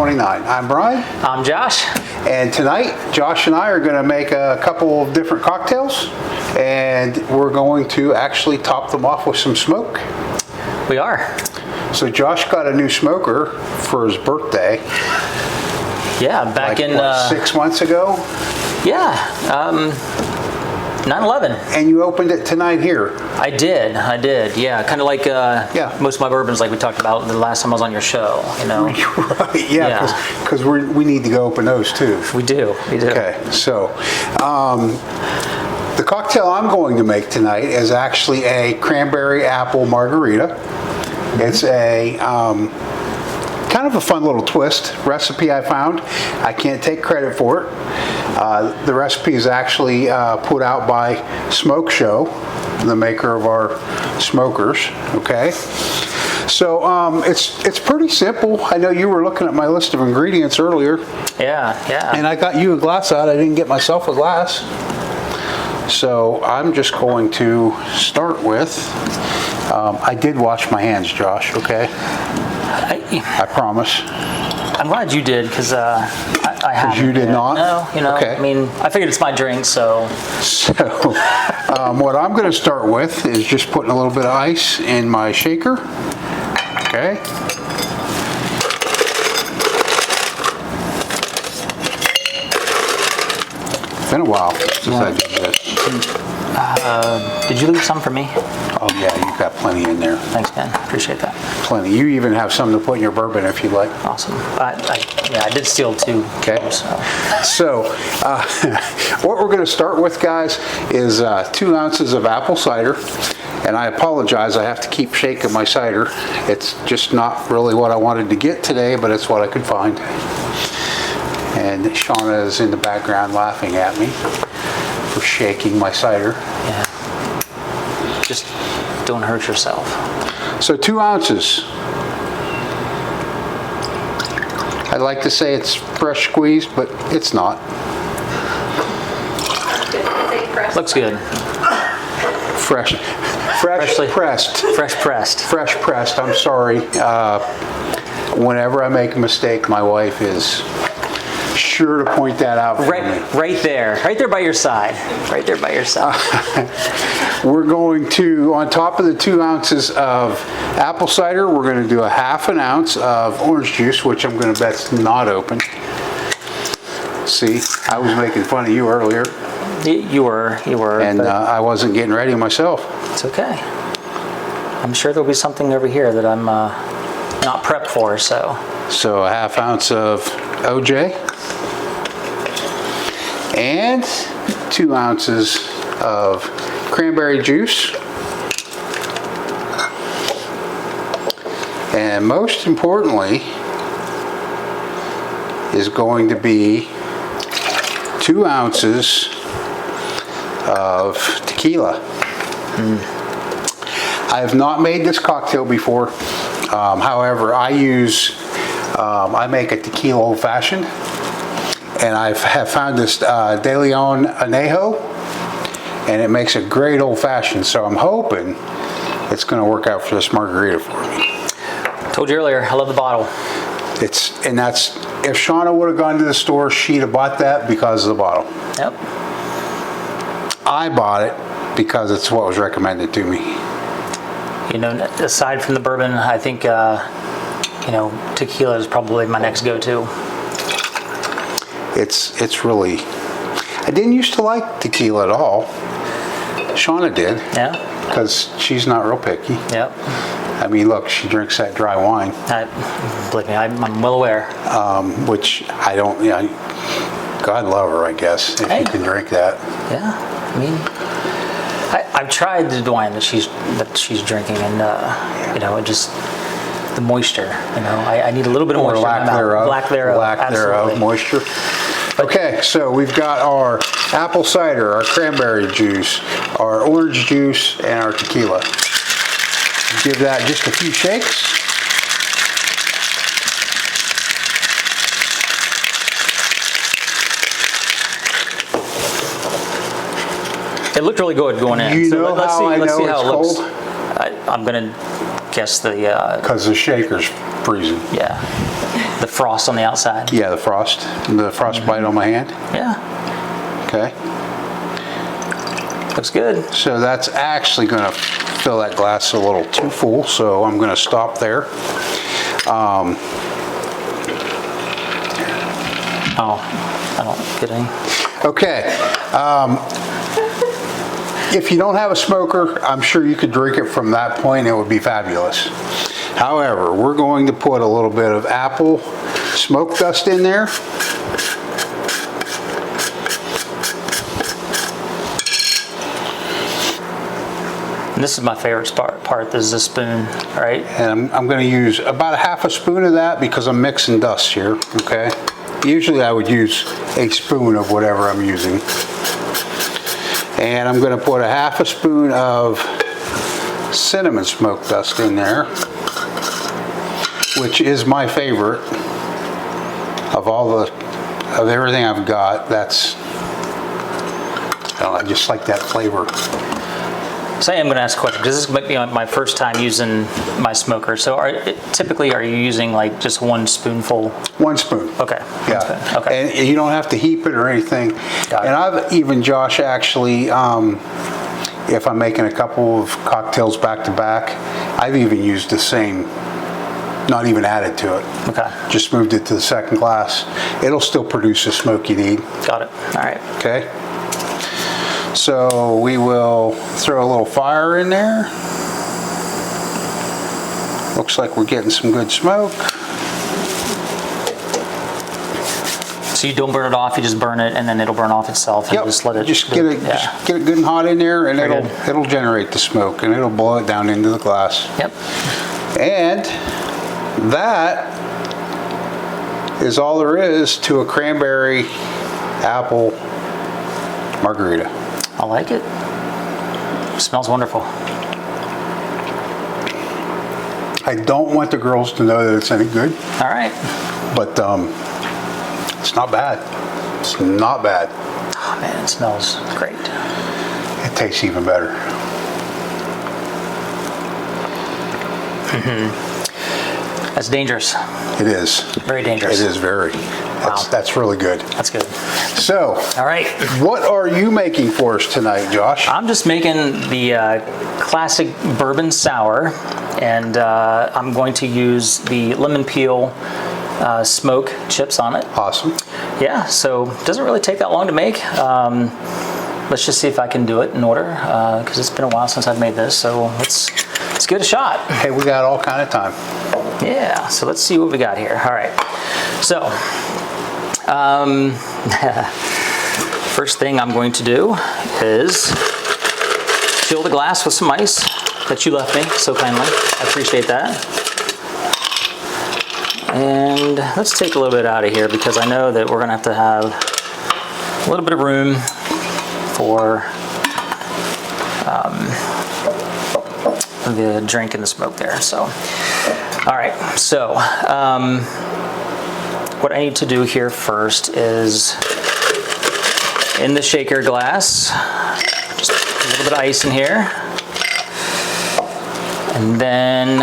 29. I'm Brian. I'm Josh. And tonight, Josh and I are going to make a couple of different cocktails. And we're going to actually top them off with some smoke. We are. So Josh got a new smoker for his birthday. Yeah, back like, in... what, 6 months ago? Yeah, 9/11. And you opened it tonight here. I did, yeah. Kind of like most of my bourbons, like we talked about the last time I was on your show, you know. Right, yeah, because we need to go open those too. We do. Okay, so the cocktail I'm going to make tonight is actually a cranberry apple margarita. It's a kind of a fun little twist recipe I found. I can't take credit for it. The recipe is actually put out by Smoke Show, the maker of our smokers. Okay, so it's pretty simple. I know you were looking at my list of ingredients earlier. Yeah. And I got you a glass out. I didn't get myself a glass. So I'm just going to start with. I did wash my hands, Josh. Okay. I promise. I'm glad you did, because I haven't. You did not? No, you know, okay. I mean, I figured it's my drink, so. What I'm going to start with is just putting a little bit of ice in my shaker. Okay. It's been a while since I did this. Did you leave some for me? Oh yeah, you've got plenty in there. Thanks, man. Appreciate that. Plenty. You even have some to put in your bourbon if you like. Awesome. I did steal 2. Okay. So what we're going to start with, guys, is 2 ounces of apple cider. And I apologize, I have to keep shaking my cider. It's just not really what I wanted to get today, but it's what I could find. And Shauna is in the background laughing at me for shaking my cider. Yeah. Just don't hurt yourself. So 2 ounces. I'd like to say it's fresh squeezed, but it's not. Looks good. Freshly pressed. Fresh pressed. Fresh pressed. I'm sorry. Whenever I make a mistake, my wife is sure to point that out for me. Right there by your side. Right there by your side. We're going to, on top of the 2 ounces of apple cider, we're going to do a ½ ounce of orange juice, which I'm going to bet's not open. See, I was making fun of you earlier. You were. And I wasn't getting ready myself. It's okay. I'm sure there'll be something over here that I'm not prepped for, so. So a ½ ounce of OJ. And 2 ounces of cranberry juice. And most importantly is going to be 2 ounces of tequila. I have not made this cocktail before. However, I make a tequila old fashioned. And I have found this De Leon Anejo, and it makes a great old-fashioned. So I'm hoping it's going to work out for this margarita for me. Told you earlier, I love the bottle. If Shauna would have gone to the store, she'd have bought that because of the bottle. Yep. I bought it because it's what was recommended to me. You know, aside from the bourbon, I think tequila is probably my next go-to. It's really, I didn't used to like tequila at all. Shauna did. Yeah. Because she's not real picky. Yep. I mean, look, she drinks that dry wine. Believe me, I'm well aware. Which I don't, God love her, I guess, if you can drink that. Yeah, I mean, I've tried the wine that she's drinking, and it just, the moisture, I need a little bit of moisture. Lack thereof, moisture. Okay, so we've got our apple cider, our cranberry juice, our orange juice, and our tequila. Give that just a few shakes. It looked really good going in. You know how I know it's cold? I'm gonna guess the... Because the shaker's freezing. Yeah. The frost on the outside. Yeah, the frostbite on my hand. Yeah, Okay. looks good. So that's actually going to fill that glass a little too full, so I'm going to stop there. Oh, I don't get any. Okay. If you don't have a smoker, I'm sure you could drink it from that point. It would be fabulous. However, we're going to put a little bit of apple smoke dust in there. And this is my favorite part. This is the spoon, right? And I'm going to use about a half a spoon of that because I'm mixing dust here, okay? Usually I would use a spoon of whatever I'm using. And I'm going to put a half a spoon of cinnamon smoke dust in there, which is my favorite of everything I've got. That's, I just like that flavor. So I'm going to ask a question, because this might be my first time using my smoker. So typically, are you using like just one spoonful? One spoon. Okay. Yeah. One spoon. Okay. And you don't have to heap it or anything. Got it. And I've even, Josh, actually, if I'm making a couple of cocktails back to back, I've even used the same, not even added to it. Okay. Just moved it to the second glass. It'll still produce the smoke you need. Got it. All right. Okay. So we will throw a little fire in there. Looks like we're getting some good smoke. So you don't burn it off, you just burn it, and then it'll burn off itself, and Yep. just let it. Just get it good and hot in there, and Very it'll generate the smoke, and it'll blow it down into the glass. Yep. And that is all there is to a cranberry apple margarita. I like it. Smells wonderful. I don't want the girls to know that it's any good, All right. but it's not bad. It's not bad. Oh man, it smells great. It tastes even better. That's dangerous. It is. Very dangerous. It is very. That's really good. That's good. So, All right. what are you making for us tonight, Josh? I'm just making the classic bourbon sour, and I'm going to use the lemon peel smoke chips on it. Awesome. Yeah, so it doesn't really take that long to make. Let's just see if I can do it in order, because it's been a while since I've made this, so let's give it a shot. Hey, we got all kind of time. Yeah, so let's see what we got here. All right, so first thing I'm going to do is fill the glass with some ice that you left me so kindly. I appreciate that. And let's take a little bit out of here, because I know that we're going to have a little bit of room for the drink and the smoke there. So, all right. So, what I need to do here first is, in the shaker glass, just a little bit of ice in here, and then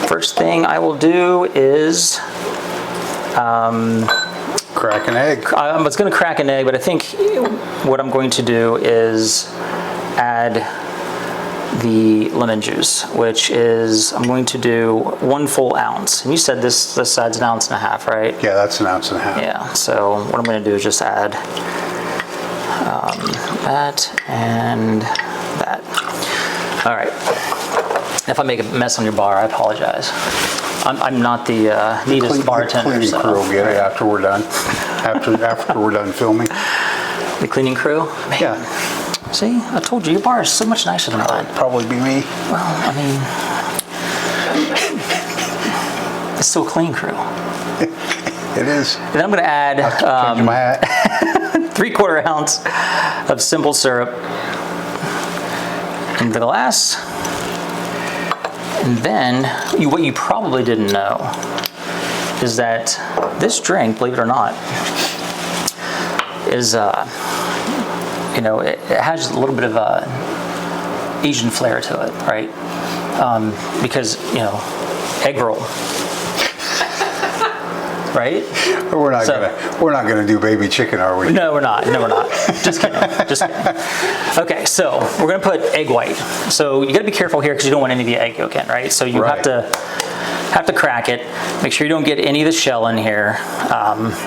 first thing I will do is Crack an egg. I was going to crack an egg, but I think what I'm going to do is add the lemon juice, which is, I'm going to do 1 full ounce. And you said this side's 1.5 ounces, right? Yeah, that's 1.5 ounces. Yeah, so what I'm going to do is just add that and that. All right. If I make a mess on your bar, I apologize. I'm not the neatest bartender. The cleaning crew will get it after we're done. After we're done filming. The cleaning crew? Man. Yeah. See, I told you, your bar is so much nicer than mine. Probably be me. Well, I mean, it's still a clean crew. It is. And I'm going to add Change my hat. 3/4 ounce of simple syrup into the glass. And then, what you probably didn't know is that this drink, believe it or not, is, it has a little bit of Asian flair to it, right? Because, egg roll. right? We're not gonna do baby chicken, are we? No, we're not. No, we're not. Just kidding. Just kidding. Okay, so we're gonna put egg white. So you gotta be careful here because you don't want any of the egg yolk in, right? So you have to crack it. Make sure you don't get any of the shell in here,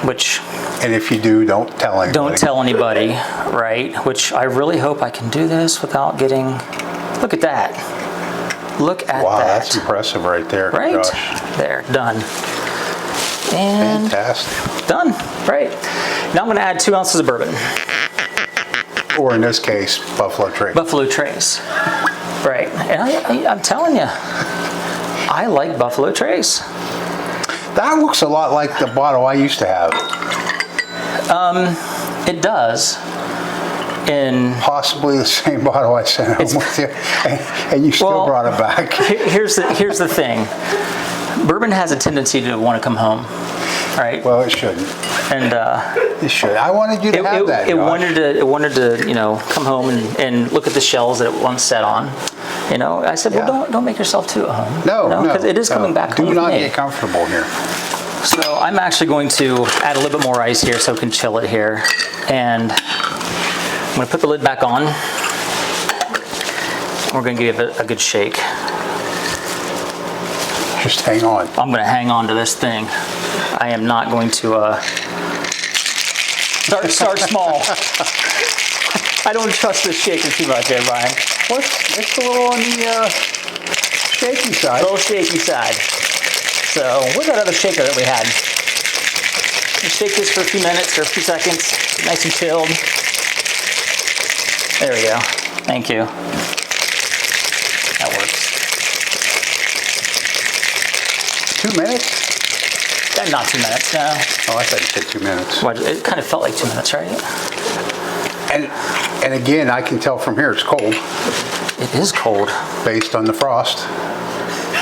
which. And if you do, don't tell anybody. Don't tell anybody, right? Which I really hope I can do this without getting. Look at that. Look at wow, that. That's impressive right there. Right? Gosh. There, done. And fantastic. Done. Right. Now I'm going to add 2 ounces of bourbon. Or in this case, Buffalo Trace. Buffalo Trace. Right. And I'm telling you, I like Buffalo Trace. That looks a lot like the bottle I used to have. It does. In possibly the same bottle I sent home with you, and you still brought it back. Here's the thing. Bourbon has a tendency to want to come home, right? Well, it shouldn't. And it should. I wanted you to have that. It wanted to, come home and look at the shells that it once sat on. I said, well, don't make yourself too at home. No, because it is coming back home. Do not get comfortable here. So I'm actually going to add a little bit more ice here so I can chill it here, and I'm going to put the lid back on. We're going to give it a good shake. Just hang on. I'm going to hang on to this thing. I am not going to start small. I don't trust this shaker too much there, Brian. It's a little on the shaky side. A little shaky side. So where's that other shaker that we had? Just shake this for a few minutes or a few seconds. Nice and chilled. There we go. Thank you. That works. 2 minutes? Not 2 minutes, no. Oh, I thought you said 2 minutes. Well, it kind of felt like 2 minutes, right? And again, I can tell from here it's cold. It is cold. Based on the frost.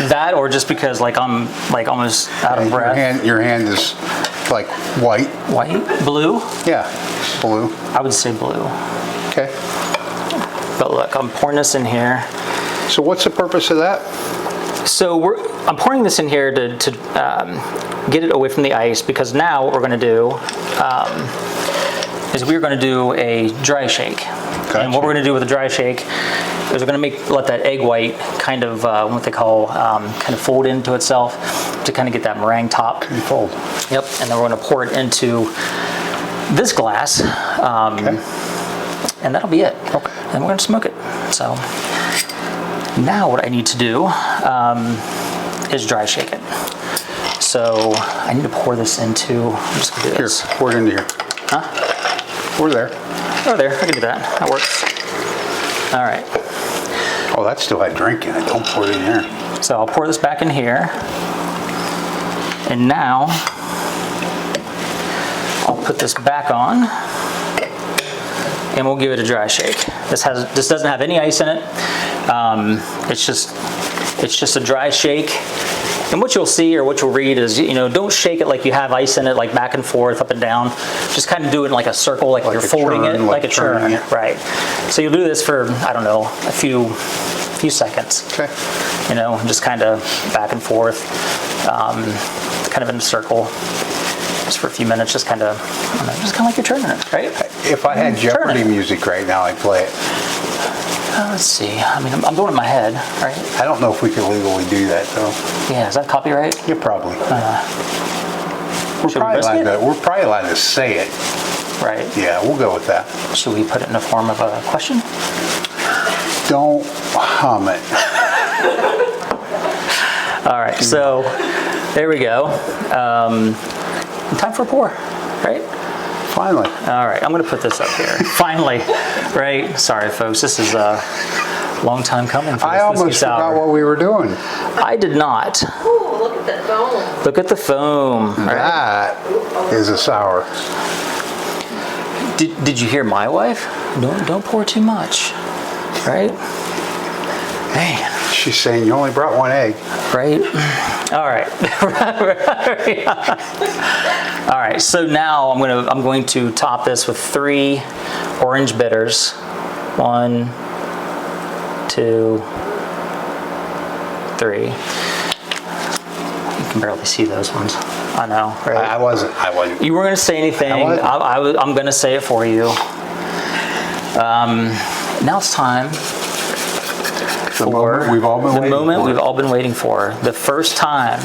That, or just because I'm almost out of breath. Your hand is like white. White? Blue? Yeah, blue. I would say blue. Okay. But look, I'm pouring this in here. So what's the purpose of that? So I'm pouring this in here to get it away from the ice, because now what we're going to do is we're going to do a dry shake. Gotcha. And what we're going to do with a dry shake is we're going to let that egg white kind of what they call kind of fold into itself to kind of get that meringue top. Fold. Yep. And then we're going to pour it into this glass. Okay. And that'll be it. Okay. And we're going to smoke it. So now what I need to do is dry shake it. So I need to pour this into, I'm just going to do this. Here, pour it into here. Huh? Pour there. Oh, there, I can do that. That works. All right. Oh, that still had drink in it. Don't pour it in here. So I'll pour this back in here. And now I'll put this back on. And we'll give it a dry shake. This doesn't have any ice in it. It's just a dry shake. And what you'll see or what you'll read is, don't shake it like you have ice in it, like back and forth, up and down. Just kind of do it in like a circle, like you're folding it, like a churn. Right. So you'll do this for, I don't know, a few seconds. Okay. Just kind of back and forth, kind of in a circle. Just for a few minutes, just kind of like you're turning it, right? If I had Jeopardy music right now, I'd play it. Let's see. I mean, I'm doing it in my head, right? I don't know if we can legally do that, though. Yeah, is that copyright? Yeah, probably. We're probably allowed to say it. Right. Yeah, we'll go with that. Should we put it in the form of a question? Don't hum it. All right, so there we go. Time for a pour, right? Finally. All right, I'm going to put this up here. Finally, right? Sorry, folks. This is a long time coming for this I almost forgot what we were doing. I did not. Ooh, look at the foam. Look at the foam. Right? That is a sour. Did you hear my wife? Don't pour too much, right? Man. She's saying you only brought one egg. Right? All right. All right, so now I'm going to top this with 3 orange bitters. 1, 2, 3. can barely see those ones. I know, right? I wasn't. You weren't going to say anything. I'm going to say it for you. Now it's time The moment we've all been waiting for. The first time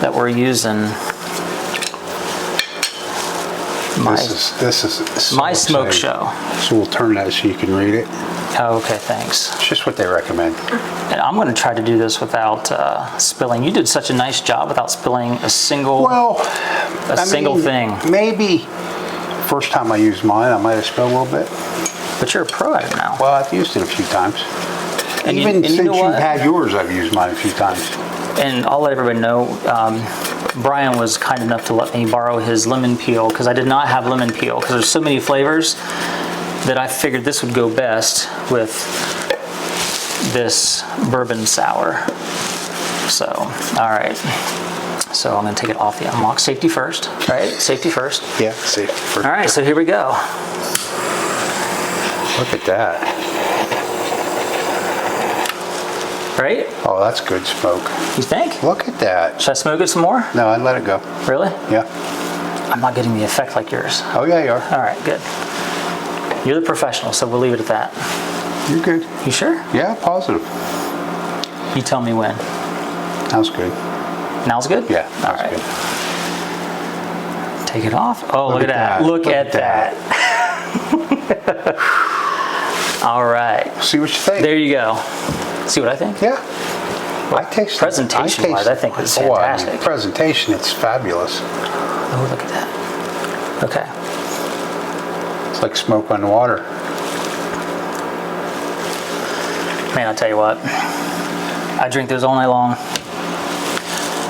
that we're using this is so my smoke exciting. show. So we'll turn that so you can read it. Oh, okay, thanks. It's just what they recommend. And I'm going to try to do this without spilling. You did such a nice job without spilling a single thing. Maybe first time I used mine, I might have spilled a little bit. But you're a pro at it now. Well, I've used it a few times. And Even you since know you've what? had yours, I've used mine a few times. And I'll let everybody know, Bryan was kind enough to let me borrow his lemon peel because I did not have lemon peel because there's so many flavors that I figured this would go best with this bourbon sour. So, all right. So I'm going to take it off the unlock. Safety first, right? Safety first. Yeah, safety first. All right, so here we go. Look at that. Right? Oh, that's good smoke. You think? Look at that. Should I smoke it some more? No, I'd let it go. Really? Yeah. I'm not getting the effect like yours. Oh, yeah, you are. All right, good. You're the professional, so we'll leave it at that. You're good. You sure? Yeah, positive. You tell me when. Sounds good. Now's good? Yeah, All that's right. good. Take it off. Oh, look at that. Look at that. All right. See what you think. There you go. See what I think? Yeah. I taste Presentation-wise, I think it's fantastic. Presentation, it's fabulous. Oh, look at that. Okay. It's like smoke on water. Man, I'll tell you what. I drink those all night long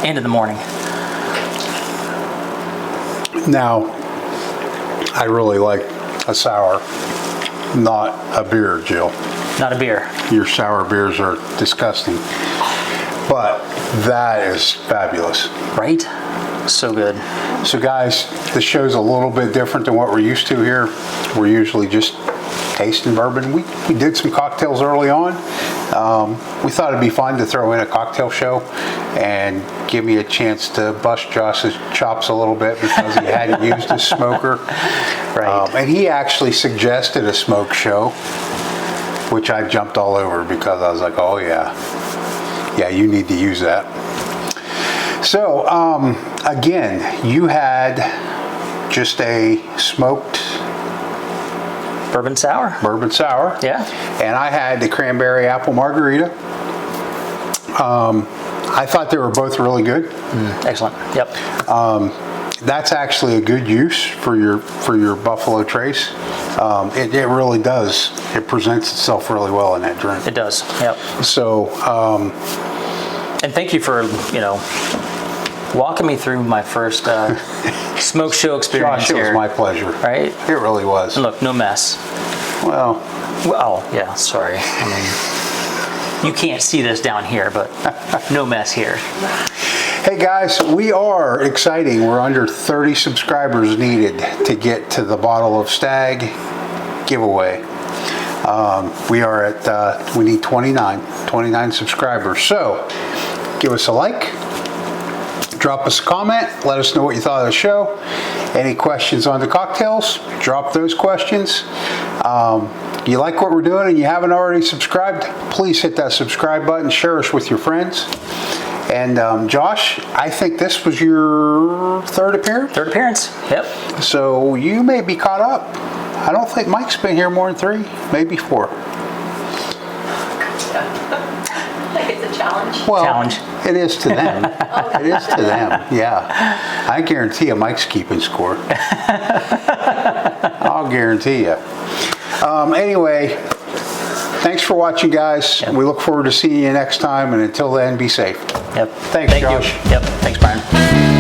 and in the morning. Now, I really like a sour, not a beer, Jill. Not a beer. Your sour beers are disgusting. But that is fabulous. Right? So good. So guys, the show's a little bit different than what we're used to here. We're usually just tasting bourbon. We did some cocktails early on. We thought it'd be fun to throw in a cocktail show and give me a chance to bust Josh's chops a little bit because he hadn't used his smoker. Right. And he actually suggested a smoke show, which I jumped all over because I was like, oh yeah, you need to use that. So, again, you had just a smoked Bourbon sour? bourbon sour. Yeah. And I had the cranberry apple margarita. I thought they were both really good. Excellent. Yep. That's actually a good use for your Buffalo Trace. It really does. It presents itself really well in that drink. It does. Yep. So, And thank you for, walking me through my first smoke show experience Josh, it was here. my pleasure. Right? It really was. And look, no mess. Well, Oh, yeah, sorry. I mean, you can't see this down here, but no mess here. hey guys, we are exciting. We're under 30 subscribers needed to get to the bottle of Stag giveaway. We are at, we need 29 subscribers. So, give us a like. Drop us a comment. Let us know what you thought of the show. Any questions on the cocktails? Drop those questions. You like what we're doing and you haven't already subscribed? Please hit that subscribe button. Share us with your friends. And Josh, I think this was your third appearance? Third appearance. Yep. So you may be caught up. I don't think Mike's been here more than 3, maybe 4. Like it's a challenge. Well, Challenge. it is to them. It is to them, yeah. I guarantee you Mike's keeping score. I'll guarantee you. Anyway, thanks for watching, guys. Yep. We look forward to seeing you next time, and until then, be safe. Yep. Thanks, Thank Josh. you. Yep. Thanks, Bryan.